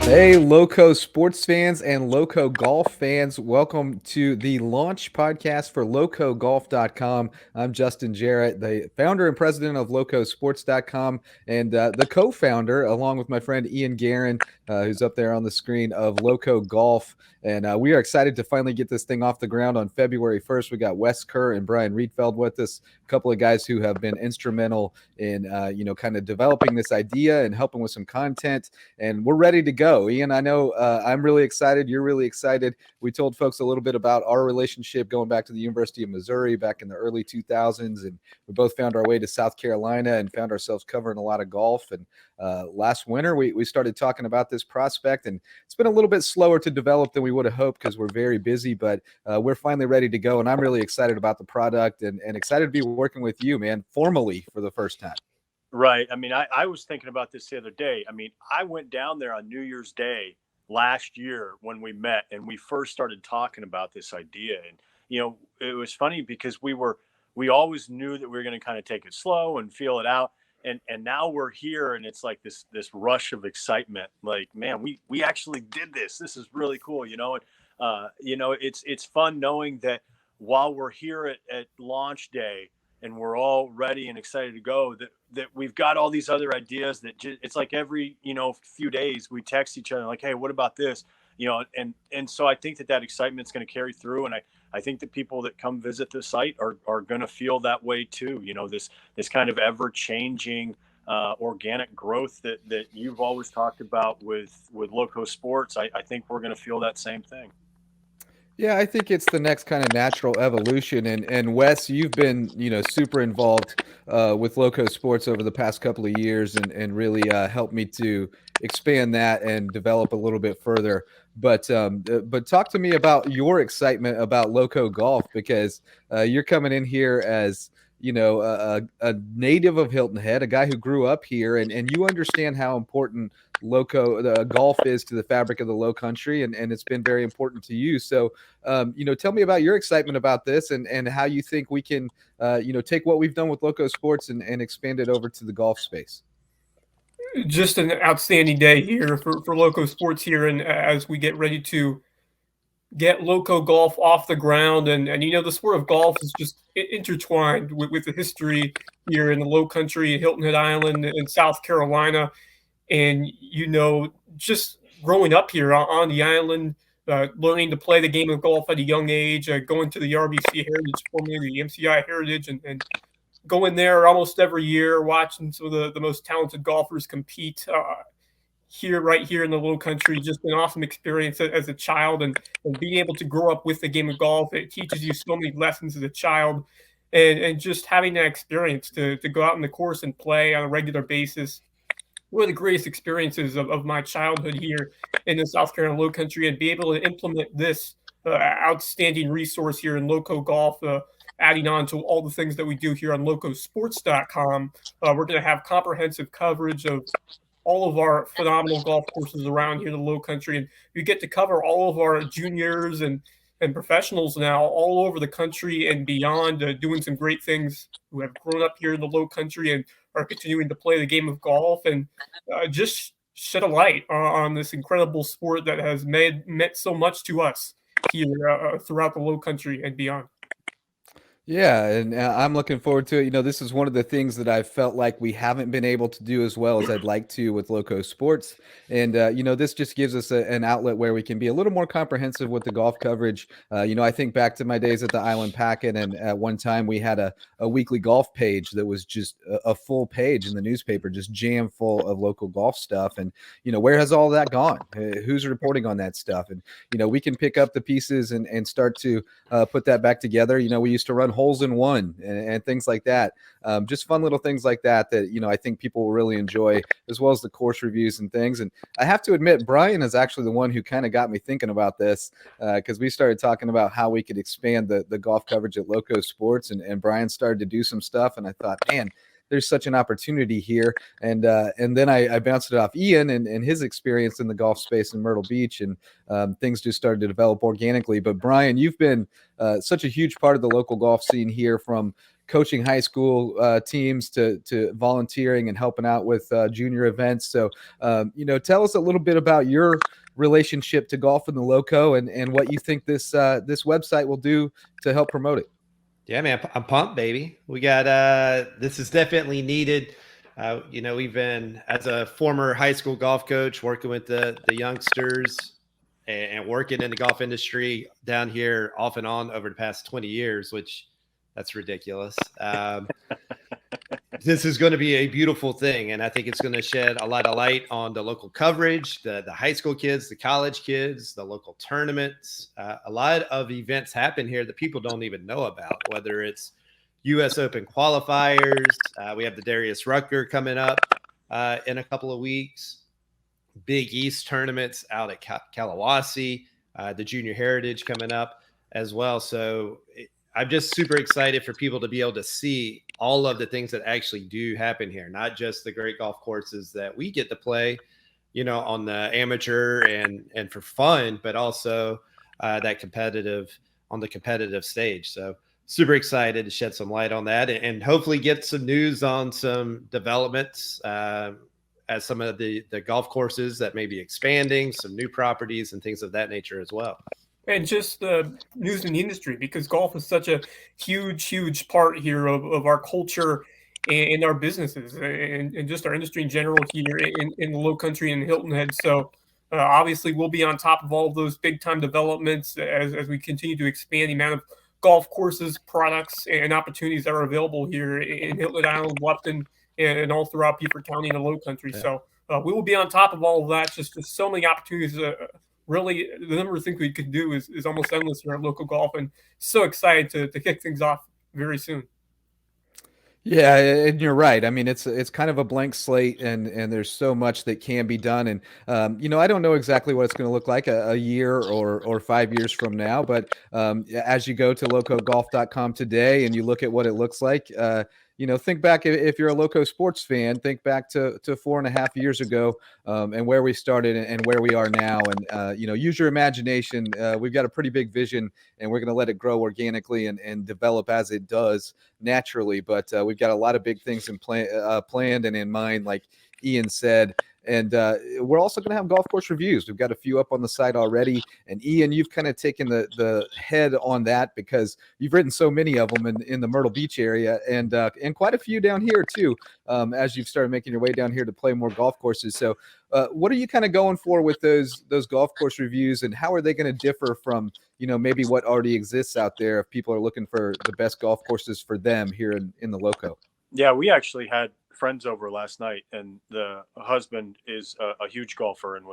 Hey, Lowco sports fans and Lowco golf fans, welcome to the launch podcast for lowcogolf.com. I'm Justin Jarrett, the founder and president of lowcosports.com, and the co-founder, along with my friend Ian Guerin, who's up there on the screen, of Lowco Golf. And we are excited to finally get this thing off the ground on February 1st. We got Wes Kerr and Brian Riedfeld with us, a couple of guys who have been instrumental in, kind of developing this idea and helping with some content. And we're ready to go. Ian, I know I'm really excited. You're really excited. We told folks a little bit about our relationship going back to the University of Missouri back in the early 2000s. And we both found our way to South Carolina and found ourselves covering a lot of golf. And last winter, we started talking about this prospect, and it's been a little bit slower to develop than we would have hoped because we're very busy, but we're finally ready to go. And I'm really excited about the product and excited to be working with you, man, formally for the first time. Right. I mean, I was thinking about this the other day. I mean, I went down there on New Year's Day last year when we met and we first started talking about this idea. And, it was funny because we always knew that we were going to kind of take it slow and feel it out. And now we're here and it's like this rush of excitement. Like, man, we actually did this. This is really cool, it's fun knowing that while we're here at launch day, and we're all ready and excited to go, that we've got all these other ideas that it's like every few days we text each other like, hey, what about this, and so I think that excitement's going to carry through, and I think that people that come visit the site are going to feel that way too. This kind of ever changing organic growth that you've always talked about with Lowco Sports. I think we're going to feel that same thing. Yeah, I think it's the next kind of natural evolution. And Wes, you've been, super involved with Lowco Sports over the past couple of years and really helped me to expand that and develop a little bit further. But talk to me about your excitement about Lowco Golf, because you're coming in here as a native of Hilton Head, a guy who grew up here, and you understand how important the golf is to the fabric of the Lowcountry, and it's been very important to you. So, tell me about your excitement about this and how you think we can, take what we've done with Lowco Sports and expand it over to the golf space. Just an outstanding day here for Lowco Sports here, and as we get ready to get Lowco Golf off the ground, and the sport of golf is just intertwined with the history here in the Lowcountry, Hilton Head Island, in South Carolina, and just growing up here on the island, learning to play the game of golf at a young age, going to the RBC Heritage, formerly the MCI Heritage, and going there almost every year, watching some of the most talented golfers compete right here in the Lowcountry. Just an awesome experience as a child, and being able to grow up with the game of golf. It teaches you so many lessons as a child, and just having that experience to go out on the course and play on a regular basis. One of the greatest experiences of my childhood here in the South Carolina Lowcountry, and be able to implement this outstanding resource here in Lowco Golf, adding on to all the things that we do here on lowcosports.com. We're going to have comprehensive coverage of all of our phenomenal golf courses around here in the Lowcountry, and you get to cover all of our juniors and professionals now all over the country and beyond, doing some great things, who have grown up here in the Lowcountry and are continuing to play the game of golf, and just shed a light on this incredible sport that has meant so much to us here throughout the Lowcountry and beyond. Yeah, and I'm looking forward to it. This is one of the things that I've felt like we haven't been able to do as well as I'd like to with Lowco Sports. And, this just gives us an outlet where we can be a little more comprehensive with the golf coverage. I think back to my days at the Island Packet, and at one time we had a weekly golf page that was just a full page in the newspaper, just jam full of local golf stuff. And, where has all that gone? Who's reporting on that stuff? And, we can pick up the pieces and start to put that back together. We used to run holes in one and things like that. Just fun little things like that I think people will really enjoy, as well as the course reviews and things. And I have to admit, Brian is actually the one who kind of got me thinking about this, because we started talking about how we could expand the golf coverage at Lowco Sports, and Brian started to do some stuff, and I thought, man, there's such an opportunity here. And then I bounced it off Ian and his experience in the golf space in Myrtle Beach, and things just started to develop organically. But Brian, you've been such a huge part of the local golf scene here, from coaching high school teams to volunteering and helping out with junior events. So, tell us a little bit about your relationship to golf in the Loco and what you think this website will do to help promote it. Yeah, man, I'm pumped, baby. We got this is definitely needed. We've been, as a former high school golf coach, working with the youngsters and working in the golf industry down here off and on over the past 20 years, which that's ridiculous. This is going to be a beautiful thing, and I think it's going to shed a lot of light on the local coverage, the high school kids, the college kids, the local tournaments. A lot of events happen here that people don't even know about, whether it's U.S. Open qualifiers. We have the Darius Rucker coming up in a couple of weeks. Big East tournaments out at Kalawasi, the Junior Heritage coming up as well. So I'm just super excited for people to be able to see all of the things that actually do happen here, not just the great golf courses that we get to play, on the amateur and for fun, but also on the competitive stage. So super excited to shed some light on that and hopefully get some news on some developments as some of the golf courses that may be expanding, some new properties and things of that nature as well. And just news in the industry, because golf is such a huge part here of our culture and our businesses and just our industry in general here in the Lowcountry and Hilton Head. So obviously we'll be on top of all of those big time developments as we continue to expand the amount of golf courses, products, and opportunities that are available here in Hilton Head Island, Lupton, and all throughout Beaufort County and the Lowcountry. Yeah. So we will be on top of all of that. Just so many opportunities. Really, the number of things we could do is almost endless here at Local Golf, and so excited to kick things off very soon. Yeah, and you're right. I mean, it's kind of a blank slate, and there's so much that can be done. And I don't know exactly what it's going to look like a year or 5 years from now. But as you go to locogolf.com today and you look at what it looks like, think back if you're a Loco sports fan, think back to 4.5 years ago and where we started and where we are now. And, use your imagination. We've got a pretty big vision, and we're going to let it grow organically and develop as it does naturally. But we've got a lot of big things planned and in mind, like Ian said. And we're also going to have golf course reviews. We've got a few up on the site already. And Ian, you've kind of taken the head on that because you've written so many of them in the Myrtle Beach area and quite a few down here too, as you've started making your way down here to play more golf courses. So what are you kind of going for with those golf course reviews, and how are they going to differ from, maybe what already exists out there if people are looking for the best golf courses for them here in the Loco? Yeah, we actually had friends over last night, and the husband is a huge golfer and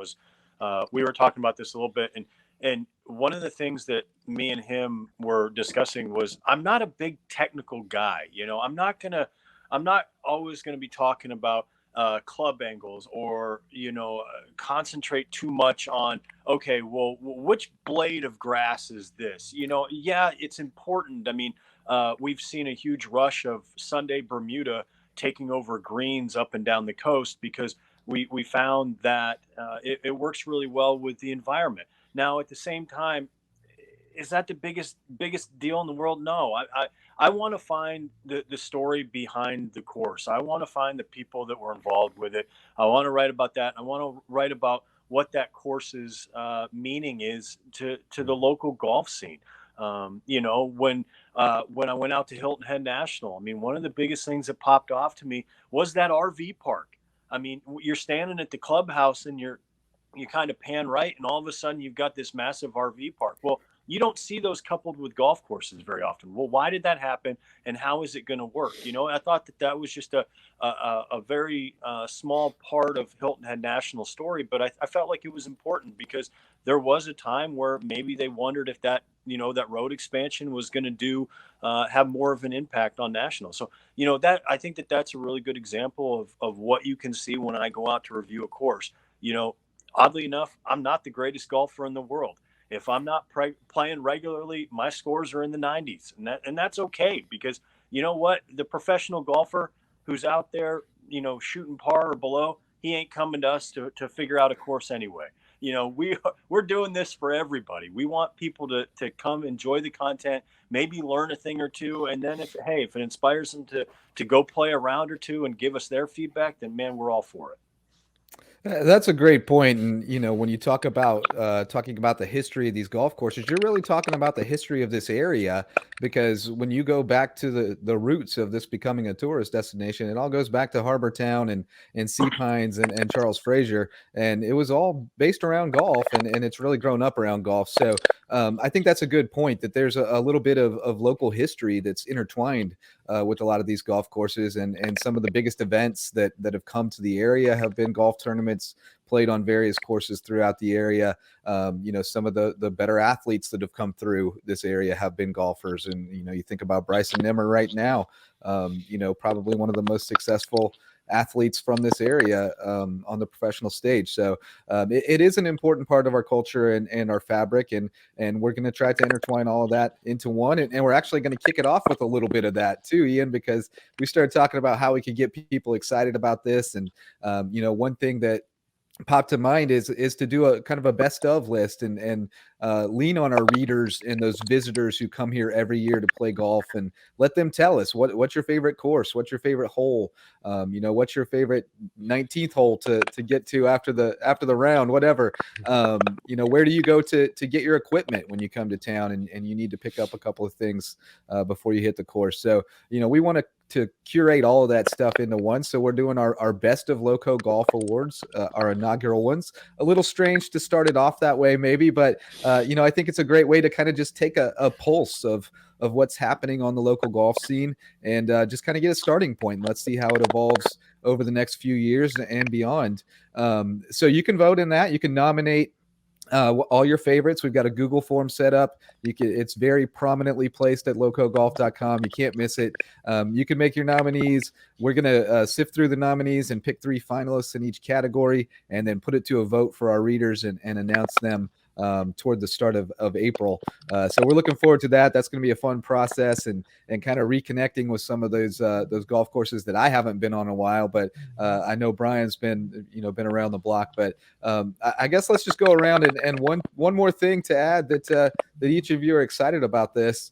we were talking about this a little bit. And one of the things that me and him were discussing was, I'm not a big technical guy. I'm not always going to be talking about club angles or, concentrate too much on, okay, well, which blade of grass is this? Yeah, it's important. I mean, we've seen a huge rush of Sunday Bermuda taking over greens up and down the coast because we found that it works really well with the environment. Now, at the same time, is that the biggest deal in the world? No. I want to find the story behind the course. I want to find the people that were involved with it. I want to write about that. I want to write about what that course's meaning is to the local golf scene. When I went out to Hilton Head National, I mean, one of the biggest things that popped off to me was that RV park. I mean, you're standing at the clubhouse and you kind of pan right, and all of a sudden you've got this massive RV park. Well, you don't see those coupled with golf courses very often. Well, why did that happen, and how is it going to work? I thought that was just a very small part of Hilton Head National story, but I felt like it was important because there was a time where maybe they wondered if that road expansion was going to have more of an impact on national. So, that I think that's a really good example of what you can see when I go out to review a course. Oddly enough, I'm not the greatest golfer in the world. If I'm not playing regularly, my scores are in the 90s, and that's okay, because you know what? The professional golfer who's out there, shooting par or below, he ain't coming to us to figure out a course anyway. we're doing this for everybody. We want people to come enjoy the content, maybe learn a thing or two, and then if it inspires them to go play a round or two and give us their feedback, then man, we're all for it. That's a great point. And, when you talk about talking about the history of these golf courses, you're really talking about the history of this area, because when you go back to the roots of this becoming a tourist destination, it all goes back to Harbor Town and Sea Pines and Charles Frazier. And it was all based around golf, and it's really grown up around golf. So I think that's a good point, that there's a little bit of local history that's intertwined with a lot of these golf courses, and some of the biggest events that have come to the area have been golf tournaments played on various courses throughout the area. Some of the better athletes that have come through this area have been golfers, and you think about Bryson Nimmer right now. Probably one of the most successful athletes from this area on the professional stage. So it is an important part of our culture and our fabric, and we're going to try to intertwine all of that into one. And we're actually going to kick it off with a little bit of that too, Ian, because we started talking about how we could get people excited about this. And one thing that popped to mind is to do a kind of a best of list, and lean on our readers and those visitors who come here every year to play golf, and let them tell us what's your favorite course, what's your favorite hole, what's your favorite 19th hole to get to after the round, whatever. Where do you go to get your equipment when you come to town, and you need to pick up a couple of things before you hit the course. So we want to curate all of that stuff into one. So we're doing our best of Lowco Golf Awards, our inaugural ones. A little strange to start it off that way, maybe, but I think it's a great way to kind of just take a pulse of what's happening on the local golf scene, and just kind of get a starting point. Let's see how it evolves over the next few years and beyond. So you can vote in that. You can nominate all your favorites. We've got a Google form set up. It's very prominently placed at lowcogolf.com. You can't miss it. You can make your nominees. We're going to sift through the nominees and pick 3 finalists in each category, and then put it to a vote for our readers and announce them toward the start of April. So we're looking forward to that. That's going to be a fun process, and kind of reconnecting with some of those golf courses that I haven't been on in a while. But I know Brian's been around the block. But I guess let's just go around, and one more thing to add, that each of you are excited about this.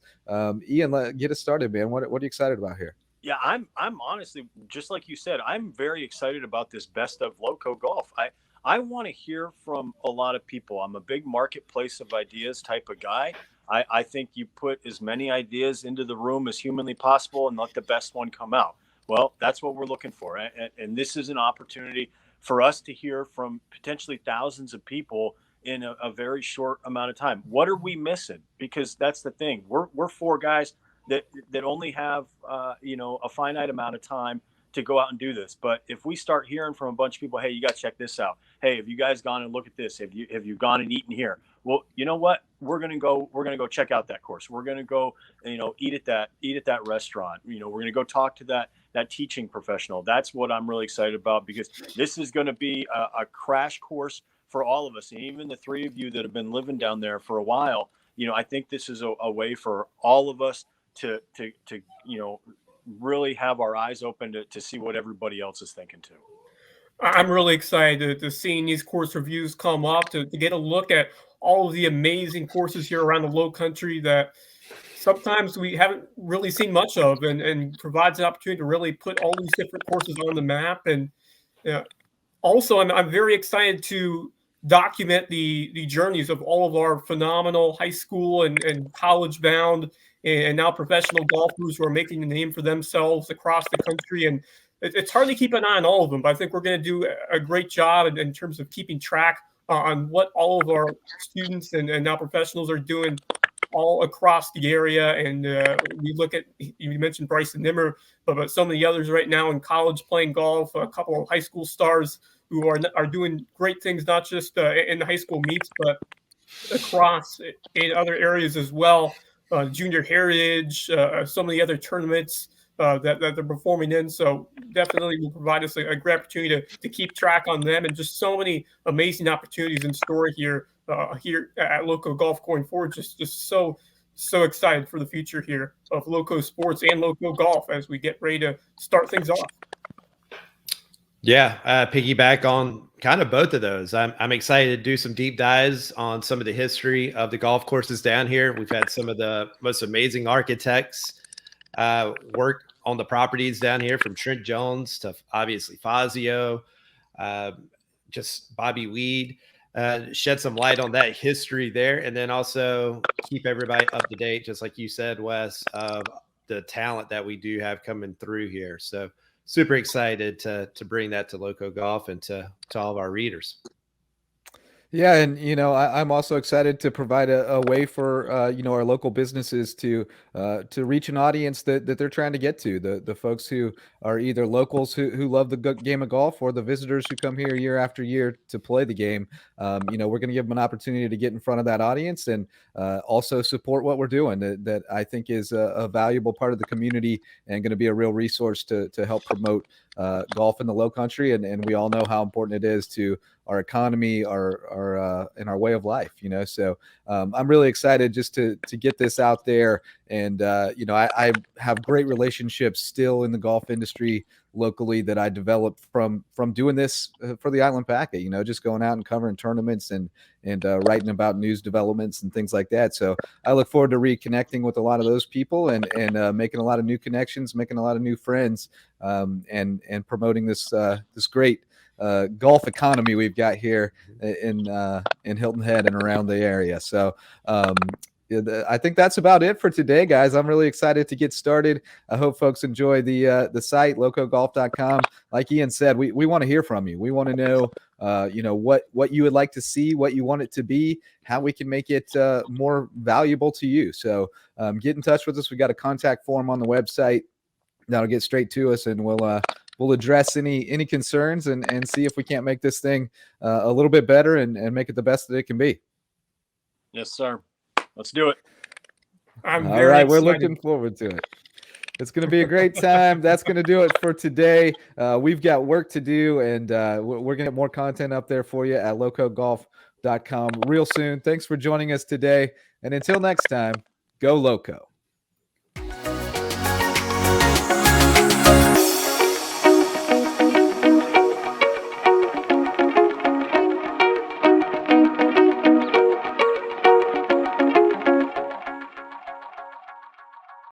Ian, get us started, man. What are you excited about here? Yeah, I'm honestly, just like you said, I'm very excited about this best of Lowco Golf. I want to hear from a lot of people. I'm a big marketplace of ideas type of guy. I think you put as many ideas into the room as humanly possible and let the best one come out. Well, that's what we're looking for. And this is an opportunity for us to hear from potentially thousands of people in a very short amount of time. What are we missing? Because that's the thing. We're 4 guys that only have a finite amount of time to go out and do this. But if we start hearing from a bunch of people, hey, you got to check this out. Hey, have you guys gone and look at this? Have you gone and eaten here? Well, you know what? We're gonna go check out that course. We're gonna go, eat at that restaurant. We're gonna go talk to that teaching professional. That's what I'm really excited about, because this is going to be a crash course for all of us, and even the 3 of you that have been living down there for a while. I think this is a way for all of us to really have our eyes open to see what everybody else is thinking too. I'm really excited to seeing these course reviews come up, to get a look at all of the amazing courses here around the Lowcountry that sometimes we haven't really seen much of, and provides an opportunity to really put all these different courses on the map. And also, I'm very excited to document the journeys of all of our phenomenal high school and college bound and now professional golfers who are making a name for themselves across the country. And it's hard to keep an eye on all of them, but I think we're going to do a great job in terms of keeping track on what all of our students and now professionals are doing all across the area. And we look at, you mentioned Bryson Nimmer, but some of the others right now in college playing golf, a couple of high school stars who are doing great things, not just in the high school meets, but across in other areas as well. Junior Heritage, some of the other tournaments that they're performing in. So definitely will provide us a great opportunity to keep track on them, and just so many amazing opportunities in store here at Lowco Golf going forward. Just so excited for the future here of Lowco Sports and Lowco Golf as we get ready to start things off. Yeah, piggyback on kind of both of those. I'm excited to do some deep dives on some of the history of the golf courses down here. We've had some of the most amazing architects work on the properties down here, from Trent Jones to obviously Fazio, uh, just Bobby Weed. Shed some light on that history there, and then also keep everybody up to date, just like you said, Wes, of the talent that we do have coming through here. So super excited to bring that to Loco Golf and to all of our readers. Yeah, and I'm also excited to provide a way for our local businesses to reach an audience that they're trying to get to, the folks who are either locals who love the game of golf, or the visitors who come here year after year to play the game. We're going to give them an opportunity to get in front of that audience, and also support what we're doing, that I think is a valuable part of the community, and going to be a real resource to help promote golf in the Lowcountry. And we all know how important it is to our economy, and our way of life. So I'm really excited just to get this out there. And I have great relationships still in the golf industry locally that I developed from doing this for the Island Packet. Just going out and covering tournaments, and writing about news developments and things like that. So I look forward to reconnecting with a lot of those people, and making a lot of new connections, making a lot of new friends, and promoting this great golf economy we've got here in Hilton Head and around the area. So I think that's about it for today, guys. I'm really excited to get started. I hope folks enjoy the site, lowcogolf.com. Like Ian said, we want to hear from you. We want to know what you would like to see, what you want it to be, how we can make it more valuable to you. So get in touch with us. We got a contact form on the website that'll get straight to us, and we'll address any concerns, and see if we can't make this thing a little bit better, and make it the best that it can be. Yes, sir. Let's do it. I'm All very right, we're excited. looking forward to it. It's going to be a great time. That's going to do it for today. We've got work to do, and we're going to get more content up there for you at lowcogolf.com real soon. Thanks for joining us today, and until next time, go Lowco.